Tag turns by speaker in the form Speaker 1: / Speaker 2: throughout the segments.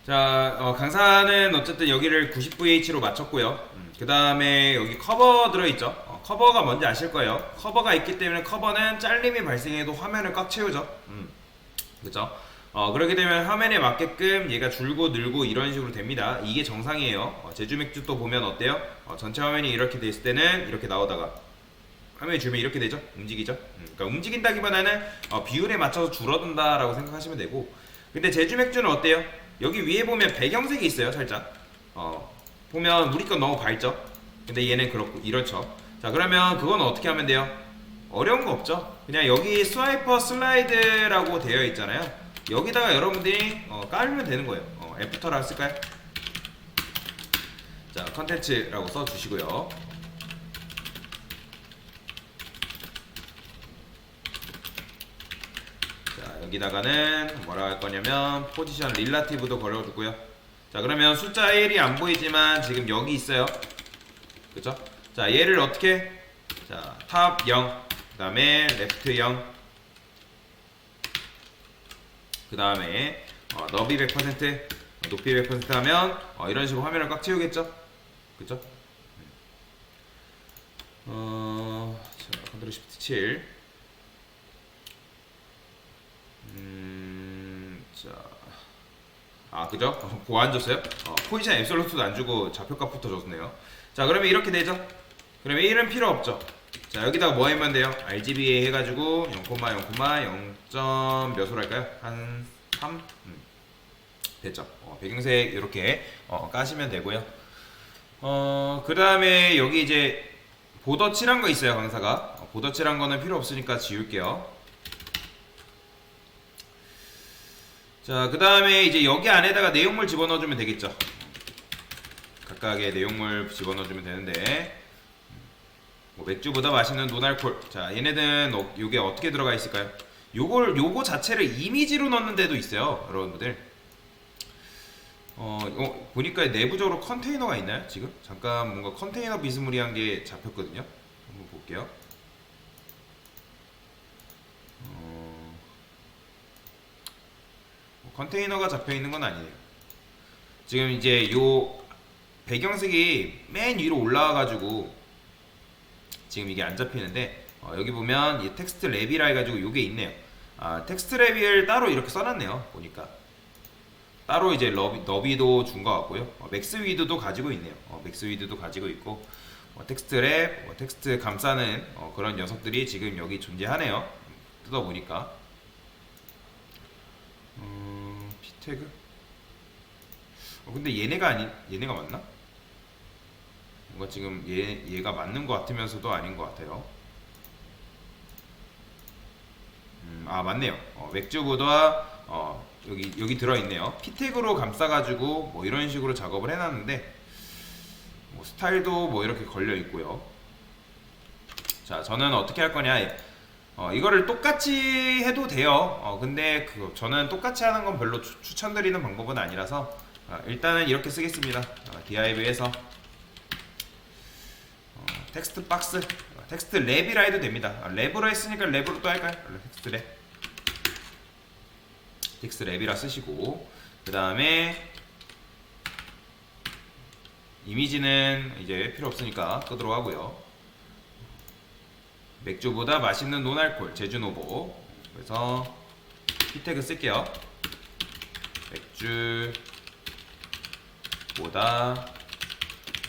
Speaker 1: 자, 강사는 어쨌든 여기를 90VH로 맞췄고요. 그 다음에 여기 커버 들어있죠. 커버가 뭔지 아실 거예요. 커버가 있기 때문에 커버는 잘림이 발생해도 화면을 꽉 채우죠. 그죠? 그렇게 되면 화면에 맞게끔 얘가 줄고 늘고 이런 식으로 됩니다. 이게 정상이에요. 제주 맥주 또 보면 어때요? 전체 화면이 이렇게 됐을 때는 이렇게 나오다가 화면이 줄면 이렇게 되죠? 움직이죠? 그러니까 움직인다기보다는 비율에 맞춰서 줄어든다라고 생각하시면 되고, 근데 제주 맥주는 어때요? 여기 위에 보면 배경색이 있어요, 살짝. 보면 우리 건 너무 밝죠? 근데 얘는 그렇고 이렇죠. 자, 그러면 그건 어떻게 하면 돼요? 어려운 거 없죠? 그냥 여기 스와이퍼 슬라이드라고 되어 있잖아요. 여기다가 여러분들이 깔면 되는 거예요. 애프터라고 쓸까요? 자, 컨텐츠라고 써주시고요. 자, 여기다가는 뭐라 할 거냐면 포지션 릴라티브도 걸어주고요. 자, 그러면 숫자 1이 안 보이지만 지금 여기 있어요. 그죠? 자, 얘를 어떻게? 자, 탑 0, 그 다음에 레프트 0, 그 다음에 너비 100%, 높이 100% 하면 이런 식으로 화면을 꽉 채우겠죠? 그죠? 자, 컨트롤 시프트 7. 자, 그죠? 보안 줬어요? 포지션 앱솔루트도 안 주고 좌표값부터 줬네요. 자, 그러면 이렇게 되죠? 그러면 1은 필요 없죠? 자, 여기다가 뭐 하면 돼요? RGBA 해가지고 0, 몇으로 할까요? 한 3? 됐죠? 배경색 이렇게 까시면 되고요. 그 다음에 여기 이제 보더 칠한 거 있어요, 강사가. 보더 칠한 거는 필요 없으니까 지울게요. 자, 그 다음에 이제 여기 안에다가 내용물 집어넣어주면 되겠죠. 각각의 내용물 집어넣어주면 되는데, 뭐 맥주보다 맛있는 노날콜. 자, 얘네들은 요게 어떻게 들어가 있을까요? 요거 자체를 이미지로 넣는 데도 있어요, 여러분들. 보니까 내부적으로 컨테이너가 있나요, 지금? 잠깐 뭔가 컨테이너 비스무리한 게 잡혔거든요. 한번 볼게요. 컨테이너가 잡혀 있는 건 아니에요. 지금 이제 요 배경색이 맨 위로 올라와가지고 지금 이게 안 잡히는데, 여기 보면 이 텍스트 랩이라 해가지고 요게 있네요. 텍스트 랩을 따로 이렇게 써놨네요. 보니까 따로 이제 너비도 준 것 같고요. 맥스 위드도 가지고 있네요. 맥스 위드도 가지고 있고, 텍스트 랩, 텍스트 감싸는 그런 녀석들이 지금 여기 존재하네요. 뜯어보니까 피태그? 근데 얘네가 맞나? 뭔가 지금 얘가 맞는 것 같으면서도 아닌 것 같아요. 맞네요. 맥주보다 여기 들어있네요. 피텍으로 감싸가지고 뭐 이런 식으로 작업을 해놨는데, 뭐 스타일도 뭐 이렇게 걸려 있고요. 자, 저는 어떻게 할 거냐? 이거를 똑같이 해도 돼요. 근데 저는 똑같이 하는 건 별로 추천드리는 방법은 아니라서 일단은 이렇게 쓰겠습니다. div에서 텍스트 박스, 텍스트 랩이라 해도 됩니다. 랩으로 했으니까 랩으로 또 할까요? 텍스트 랩이라 쓰시고, 그 다음에 이미지는 이제 필요 없으니까 끄도록 하고요. 맥주보다 맛있는 노날콜 제주노보, 그래서 피태그 쓸게요. 맥주보다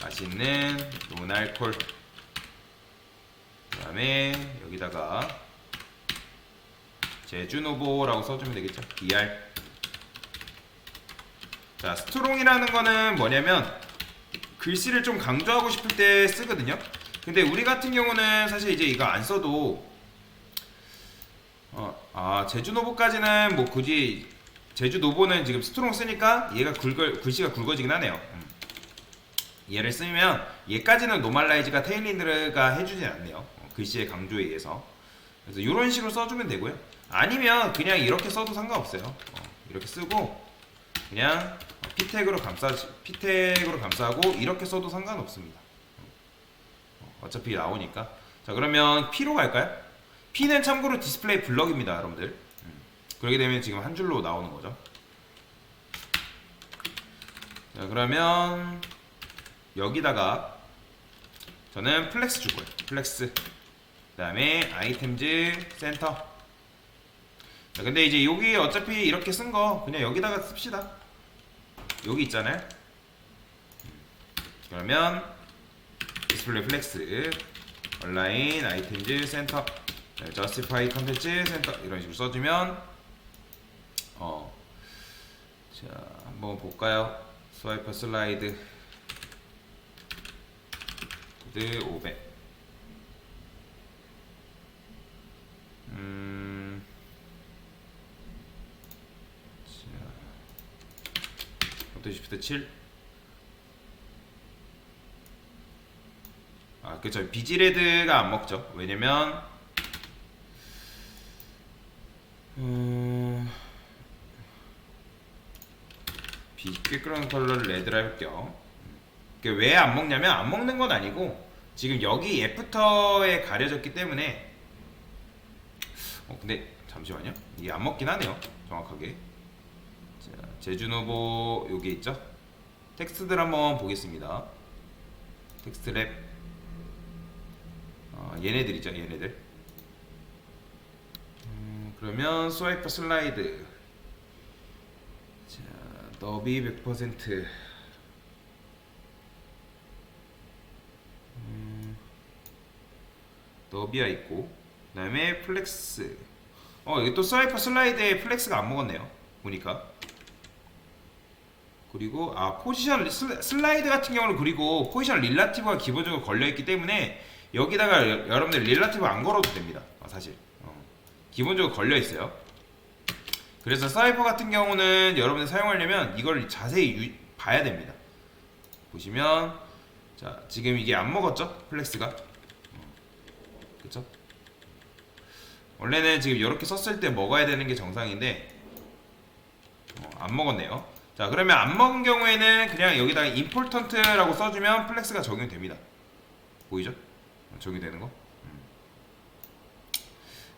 Speaker 1: 맛있는 노날콜. 그 다음에 여기다가 제주노보라고 써주면 되겠죠. DR. 자, 스트롱이라는 거는 뭐냐면 글씨를 좀 강조하고 싶을 때 쓰거든요. 근데 우리 같은 경우는 사실 이제 이거 안 써도 제주노보까지는 뭐 굳이, 제주노보는 지금 스트롱 쓰니까 얘가 글씨가 굵어지긴 하네요. 얘를 쓰면 얘까지는 노멀라이즈가 테일린드가 해주진 않네요. 글씨의 강조에 의해서. 그래서 이런 식으로 써주면 되고요. 아니면 그냥 이렇게 써도 상관없어요. 이렇게 쓰고 그냥 피텍으로 감싸고 이렇게 써도 상관없습니다. 어차피 나오니까. 자, 그러면 P로 갈까요? P는 참고로 디스플레이 블럭입니다, 여러분들. 그렇게 되면 지금 한 줄로 나오는 거죠. 자, 그러면 여기다가 저는 플렉스 줄 거예요. 플렉스. 그다음에 아이템즈 센터. 자, 근데 이제 여기 어차피 이렇게 쓴 거 그냥 여기다가 씁시다. 여기 있잖아요. 그러면 디스플레이 플렉스 온라인 아이템즈 센터 저스티파이 컨텐츠 센터 이런 식으로 써주면 자 한번 볼까요? 스와이퍼 슬라이드 코드 500 컨트롤 시프트 7 그쵸. 비지레드가 안 먹죠. 왜냐면 꾀끄러운 컬러를 레드로 해볼게요. 왜 안 먹냐면 안 먹는 건 아니고 지금 여기 애프터에 가려졌기 때문에 근데 잠시만요. 이게 안 먹긴 하네요. 정확하게. 자, 제주노보 여기 있죠. 텍스트들 한번 보겠습니다. 텍스트 랩 얘네들이죠. 얘네들. 그러면 스와이퍼 슬라이드 자 너비 100% 너비가 있고 그 다음에 플렉스 이게 또 스와이퍼 슬라이드에 플렉스가 안 먹었네요 보니까. 그리고 포지션 슬라이드 같은 경우는 그리고 포지션 릴라티브가 기본적으로 걸려있기 때문에 여기다가 여러분들 릴라티브 안 걸어도 됩니다. 사실 기본적으로 걸려있어요. 그래서 스와이퍼 같은 경우는 여러분들 사용하려면 이걸 자세히 봐야 됩니다. 보시면 자 지금 이게 안 먹었죠? 플렉스가 그쵸? 원래는 지금 이렇게 썼을 때 먹어야 되는 게 정상인데 안 먹었네요. 자 그러면 안 먹은 경우에는 그냥 여기다가 임포턴트라고 써주면 플렉스가 적용됩니다. 보이죠? 적용되는 거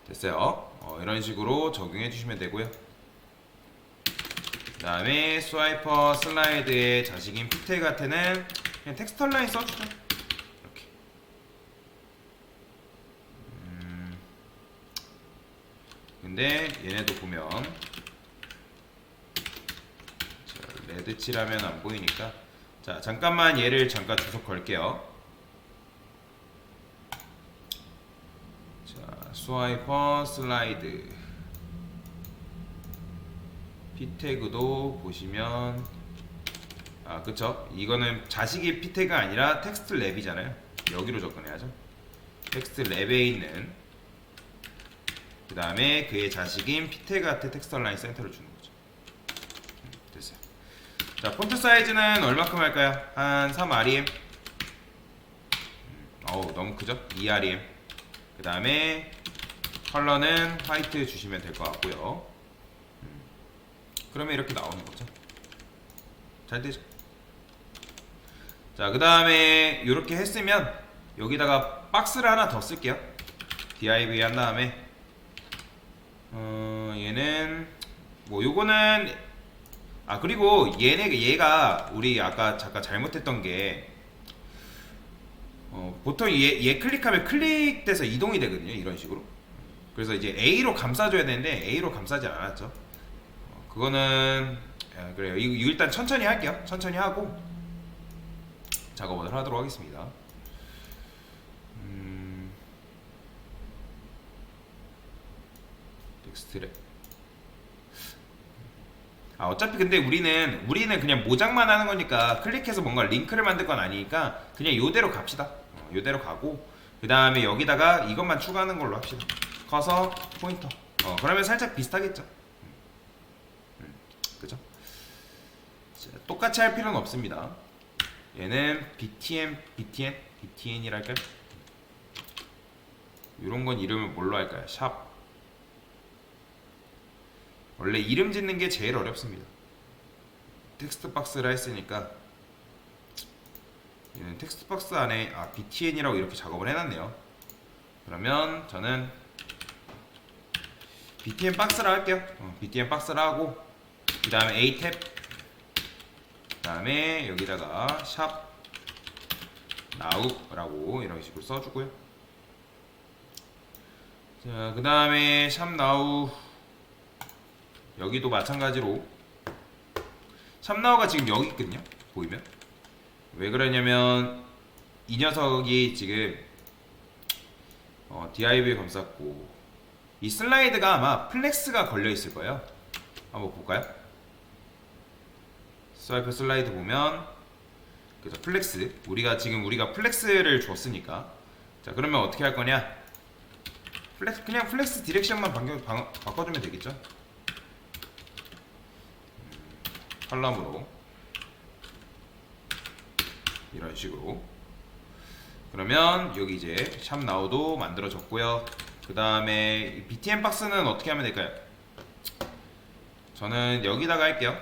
Speaker 1: 됐어요. 이런 식으로 적용해 주시면 되고요. 그 다음에 스와이퍼 슬라이드의 자식인 피테가트는 그냥 텍스트 라인 써주죠. 이렇게 근데 얘네도 보면 레드 칠하면 안 보이니까 자 잠깐만 얘를 잠깐 주석 걸게요. 자 스와이퍼 슬라이드 피태그도 보시면 그쵸. 이거는 자식의 피태가 아니라 텍스트 랩이잖아요. 여기로 접근해야죠. 텍스트 랩에 있는 그 다음에 그의 자식인 피태그한테 텍스트 라인 센터를 주는 거죠. 됐어요. 자 폰트 사이즈는 얼마큼 할까요? 한 3rem. 너무 크죠? 2rem. 그 다음에 컬러는 화이트 주시면 될 것 같고요. 그러면 이렇게 나오는 거죠. 잘 되죠? 자, 그 다음에 이렇게 했으면 여기다가 박스를 하나 더 쓸게요. div 한 다음에 얘는 뭐 요거는 그리고 얘가 우리 아까 잠깐 잘못했던 게 보통 얘 클릭하면 클릭돼서 이동이 되거든요. 이런 식으로. 그래서 이제 A로 감싸줘야 되는데 A로 감싸지 않았죠. 그거는 그래요. 이거 일단 천천히 할게요. 천천히 하고 작업을 하도록 하겠습니다. 텍스트랩. 어차피 근데 우리는 그냥 모작만 하는 거니까 클릭해서 뭔가 링크를 만들 건 아니니까 그냥 요대로 갑시다. 요대로 가고 그 다음에 여기다가 이것만 추가하는 걸로 합시다. 커서 포인터. 그러면 살짝 비슷하겠죠. 그죠? 자, 똑같이 할 필요는 없습니다. 얘는 BTN이랄까요? 이런 건 이름을 뭘로 할까요? 샵. 원래 이름 짓는 게 제일 어렵습니다. 텍스트 박스를 했으니까 얘는 텍스트 박스 안에 BTN이라고 이렇게 작업을 해놨네요. 그러면 저는 BTN 박스를 할게요. BTN 박스를 하고 그 다음에 A 탭 다음에 여기다가 샵 now라고 이런 식으로 써주고요. 자, 그 다음에 샵 now 여기도 마찬가지로 샵 now가 지금 여기 있거든요. 보이면 왜 그러냐면 이 녀석이 지금 div 감쌌고 이 슬라이드가 아마 플렉스가 걸려 있을 거예요. 한번 볼까요? 스와이프 슬라이드 보면 그죠, 플렉스. 우리가 플렉스를 줬으니까. 자, 그러면 어떻게 할 거냐? 그냥 플렉스 디렉션만 바꿔주면 되겠죠? 칼럼으로 이런 식으로. 그러면 여기 이제 샵 now도 만들어졌고요. 그 다음에 btn 박스는 어떻게 하면 될까요? 저는 여기다가 할게요.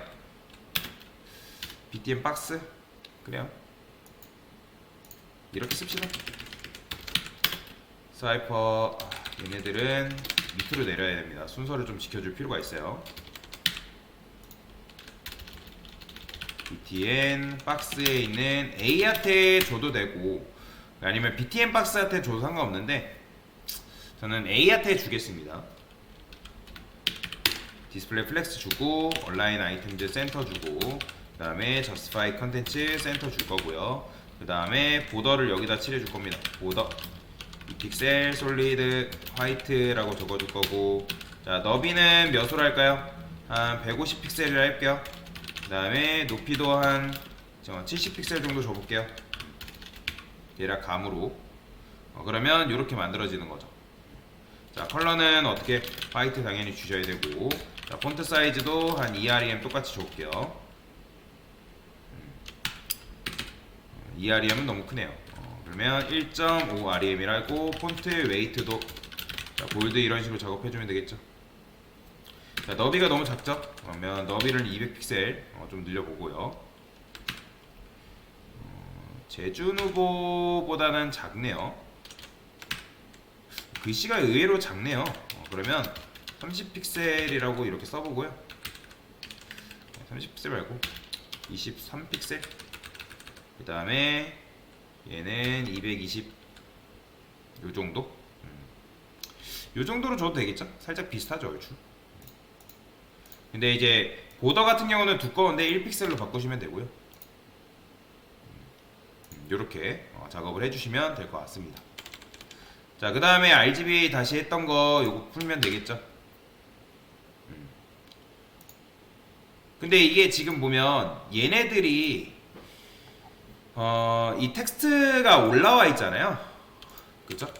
Speaker 1: btn 박스 그래요. 이렇게 씁시다. 스와이퍼 얘네들은 밑으로 내려야 됩니다. 순서를 좀 지켜줄 필요가 있어요. btn 박스에 있는 A한테 줘도 되고 아니면 btn 박스한테 줘도 상관없는데 저는 A한테 주겠습니다. 디스플레이 플렉스 주고 얼라인 아이템즈 센터 주고 그 다음에 저스티파이 컨텐츠 센터 줄 거고요. 그 다음에 보더를 여기다 칠해줄 겁니다. 보더 이 픽셀 솔리드 화이트라고 적어줄 거고, 자 너비는 몇으로 할까요? 한 150 픽셀이라 할게요. 그 다음에 높이도 한 70 픽셀 정도 줘볼게요. 대략 감으로. 그러면 이렇게 만들어지는 거죠. 자 컬러는 어떻게 화이트 당연히 주셔야 되고, 자 폰트 사이즈도 한 2rem 똑같이 줘볼게요. 2rem은 너무 크네요. 그러면 1.5rem이라고 폰트 웨이트도 자, 볼드 이런 식으로 작업해주면 되겠죠. 자 너비가 너무 작죠? 그러면 너비를 200픽셀 좀 늘려보고요. 제준 후보보다는 작네요. 글씨가 의외로 작네요. 그러면 30픽셀이라고 이렇게 써보고요. 30픽셀 말고 23픽셀. 그 다음에 얘는 220 요정도? 요정도로 줘도 되겠죠? 살짝 비슷하죠 얼추. 근데 이제 보더 같은 경우는 두꺼운데 1픽셀로 바꾸시면 되고요. 요렇게 작업을 해주시면 될 것 같습니다. 자, 그 다음에 RGB 다시 했던 거 요거 풀면 되겠죠? 근데 이게 지금 보면 얘네들이 이 텍스트가 올라와 있잖아요. 그죠?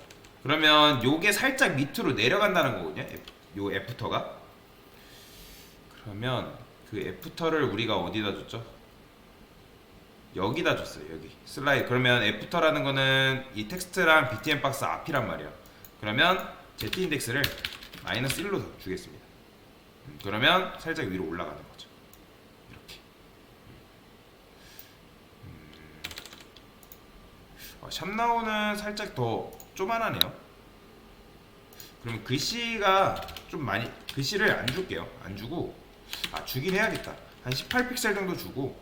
Speaker 1: 그러면 요게 살짝 밑으로 내려간다는 거거든요. 요 애프터가. 그러면 그 애프터를 우리가 어디다 줬죠? 여기다 줬어요. 여기 슬라이드. 그러면 애프터라는 거는 이 텍스트랑 btn 박스 앞이란 말이야. 그러면 z 인덱스를 -1로 주겠습니다. 그러면 살짝 위로 올라가는 거죠. 이렇게. 샵나우는 살짝 더 쪼만하네요. 그러면 글씨가 좀 많이, 글씨를 안 줄게요. 안 주고, 주긴 해야겠다. 한 18픽셀 정도 주고,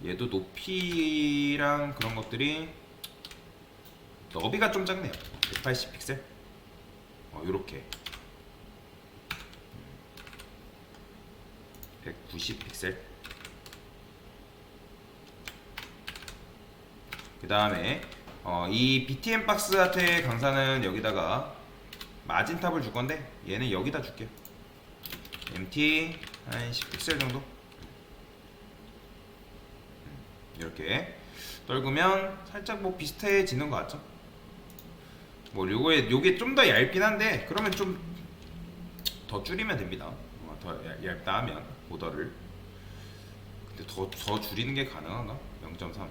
Speaker 1: 얘도 높이랑 그런 것들이 너비가 좀 작네요. 180픽셀. 요렇게 190픽셀. 그 다음에 이 btn 박스한테 강사는 여기다가 마진 탑을 줄 건데 얘는 여기다 줄게요. MT 한 10픽셀 정도. 이렇게 떨구면 살짝 뭐 비슷해지는 것 같죠? 뭐 요게 좀 더 얇긴 한데 그러면 좀 더 줄이면 됩니다. 더 얇다 하면 보더를. 근데 더 줄이는 게 가능한가? 0.3.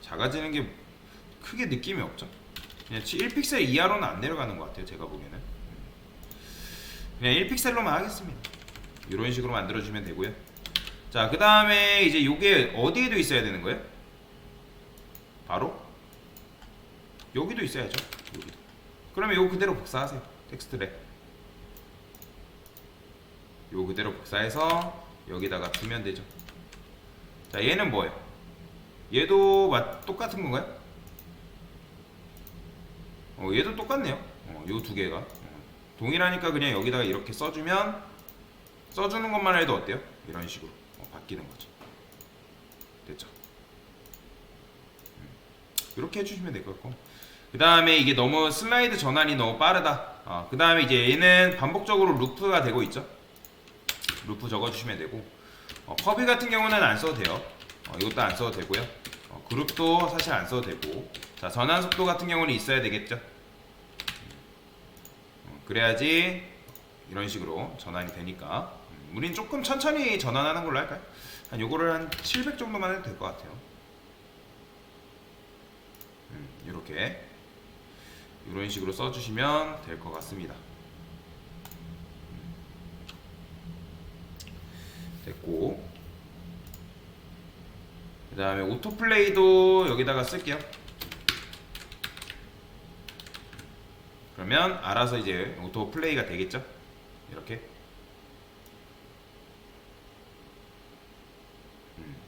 Speaker 1: 작아지는 게 크게 느낌이 없죠? 그냥 1픽셀 이하로는 안 내려가는 것 같아요. 제가 보기에는. 그냥 1픽셀로만 하겠습니다. 이런 식으로 만들어주면 되고요. 자, 그 다음에 이제 요게 어디에도 있어야 되는 거예요? 바로 여기도 있어야죠. 여기도. 그러면 요거 그대로 복사하세요. 텍스트랩 요거 그대로 복사해서 여기다가 두면 되죠. 자, 얘는 뭐예요? 얘도 똑같은 건가요? 얘도 똑같네요. 요 두 개가 동일하니까 그냥 여기다가 이렇게 써주면, 써주는 것만 해도 어때요? 이런 식으로 바뀌는 거죠. 됐죠? 이렇게 해주시면 될 것 같고, 그 다음에 이게 너무 슬라이드 전환이 너무 빠르다. 그 다음에 이제 얘는 반복적으로 루프가 되고 있죠. 루프 적어주시면 되고, 커비 같은 경우는 안 써도 돼요. 이것도 안 써도 되고요. 그룹도 사실 안 써도 되고, 자, 전환 속도 같은 경우는 있어야 되겠죠. 그래야지 이런 식으로 전환이 되니까. 우린 조금 천천히 전환하는 걸로 할까요? 한 요거를 한 700 정도만 해도 될 것 같아요. 이렇게 이런 식으로 써주시면 될 것 같습니다. 됐고, 그 다음에 오토플레이도 여기다가 쓸게요. 그러면 알아서 이제 오토플레이가 되겠죠. 이렇게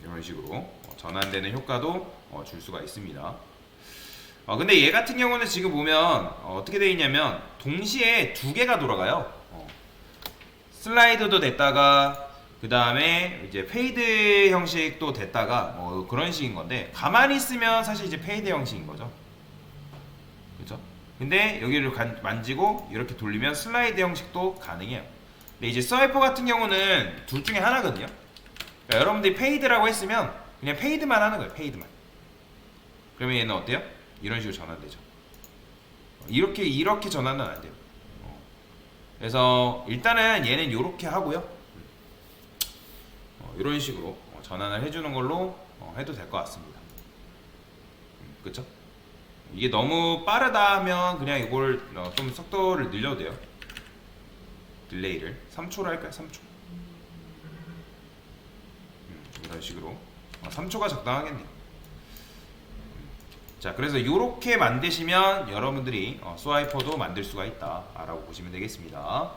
Speaker 1: 이런 식으로 전환되는 효과도 줄 수가 있습니다. 근데 얘 같은 경우는 지금 보면 어떻게 되어 있냐면 동시에 두 개가 돌아가요. 슬라이드도 됐다가 그 다음에 이제 페이드 형식도 됐다가 그런 식인 건데, 가만히 있으면 사실 이제 페이드 형식인 거죠. 그죠? 근데 여기를 만지고 이렇게 돌리면 슬라이드 형식도 가능해요. 근데 이제 스와이퍼 같은 경우는 둘 중에 하나거든요. 그러니까 여러분들이 페이드라고 했으면 그냥 페이드만 하는 거예요. 페이드만. 그러면 얘는 어때요? 이런 식으로 전환되죠. 이렇게 전환은 안 돼요. 그래서 일단은 얘는 이렇게 하고요. 이런 식으로 전환을 해주는 걸로 해도 될 것 같습니다. 그쵸? 이게 너무 빠르다 하면 그냥 이걸 좀 속도를 늘려도 돼요. 딜레이를 3초로 할까요? 3초. 이런 식으로 3초가 적당하겠네요. 자, 그래서 이렇게 만드시면 여러분들이 스와이퍼도 만들 수가 있다 라고 보시면 되겠습니다.